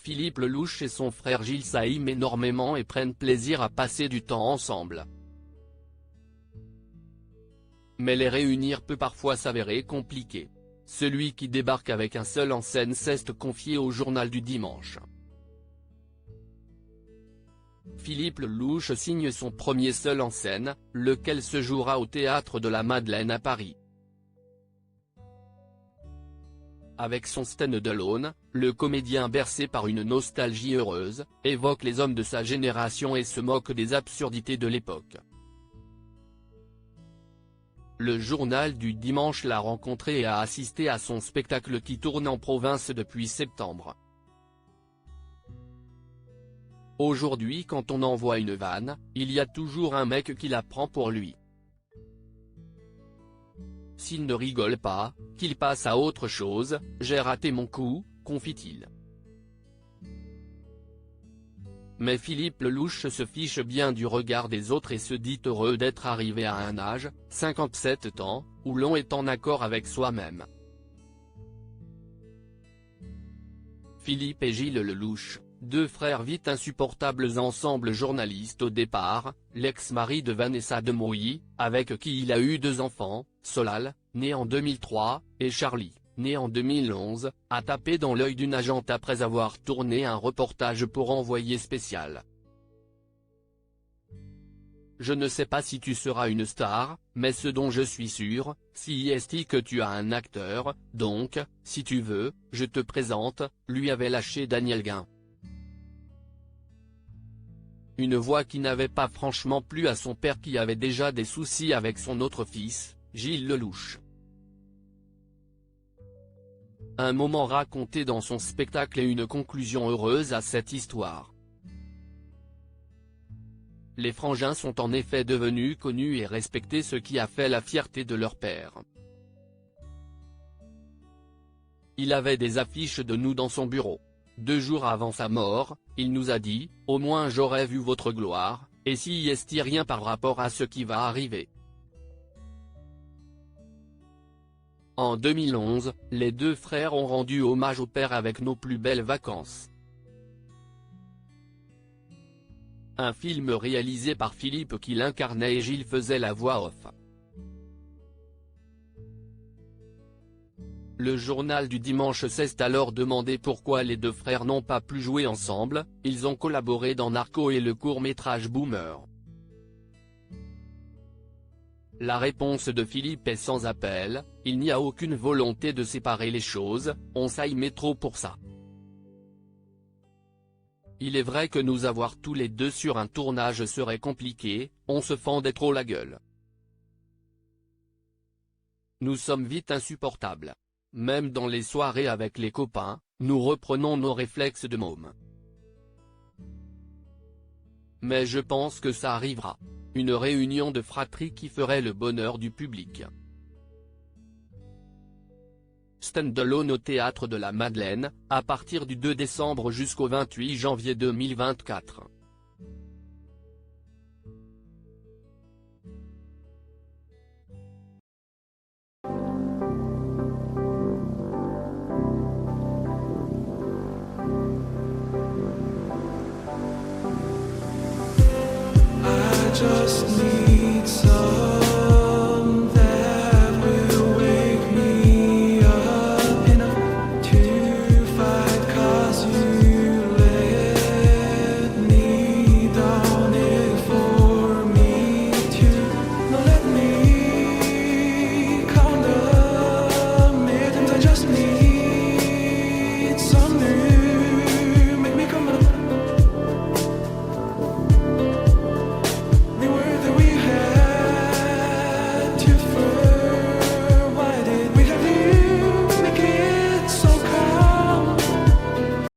Philippe Lelouch et son frère Gilles s'aiment énormément et prennent plaisir à passer du temps ensemble. Mais les réunir peut parfois s'avérer compliqué. Celui qui débarque avec un seul en scène s'est confié au Journal du Dimanche. Philippe Lelouch signe son premier seul en scène, lequel se jouera au Théâtre de la Madeleine à Paris. Avec son stand-alone, le comédien bercé par une nostalgie heureuse, évoque les hommes de sa génération et se moque des absurdités de l'époque. Le Journal du Dimanche l'a rencontré et a assisté à son spectacle qui tourne en province depuis septembre. Aujourd'hui, quand on envoie une vanne, il y a toujours un mec qui la prend pour lui. S'il ne rigole pas, qu'il passe à autre chose, j'ai raté mon coup, confie-t-il. Mais Philippe Lelouch se fiche bien du regard des autres et se dit heureux d'être arrivé à un âge, 57 ans, où l'on est en accord avec soi-même. Philippe et Gilles Lelouch, deux frères vite insupportables ensemble. Journaliste au départ, l'ex-mari de Vanessa Demouy, avec qui il a eu deux enfants, Solal, né en 2003, et Charlie, né en 2011, a tapé dans l'œil d'une agente après avoir tourné un reportage pour Envoyé spécial. Je ne sais pas si tu seras une star, mais ce dont je suis sûr, c'est que tu as un acteur, donc, si tu veux, je te présente, lui avait lâché Daniel Guin. Une voix qui n'avait pas franchement plu à son père qui avait déjà des soucis avec son autre fils, Gilles Lelouch. Un moment raconté dans son spectacle et une conclusion heureuse à cette histoire. Les frangins sont en effet devenus connus et respectés, ce qui a fait la fierté de leur père. Il avait des affiches de nous dans son bureau. 2 jours avant sa mort, il nous a dit « Au moins j'aurais vu votre gloire, et si y est rien par rapport à ce qui va arriver ». En 2011, les deux frères ont rendu hommage au père avec Nos plus belles vacances. Un film réalisé par Philippe qui l'incarnait et Gilles faisait la voix off. Le Journal du Dimanche s'est alors demandé pourquoi les deux frères n'ont pas pu jouer ensemble. Ils ont collaboré dans Narco et le court-métrage Boomer. La réponse de Philippe est sans appel, il n'y a aucune volonté de séparer les choses, on s'aimait trop pour ça. Il est vrai que nous avoir tous les deux sur un tournage serait compliqué, on se fendait trop la gueule. Nous sommes vite insupportables. Même dans les soirées avec les copains, nous reprenons nos réflexes de môme. Mais je pense que ça arrivera. Une réunion de fratrie qui ferait le bonheur du public. Stand-alone au Théâtre de la Madeleine, à partir du 2 décembre jusqu'au 28 janvier 2024. Just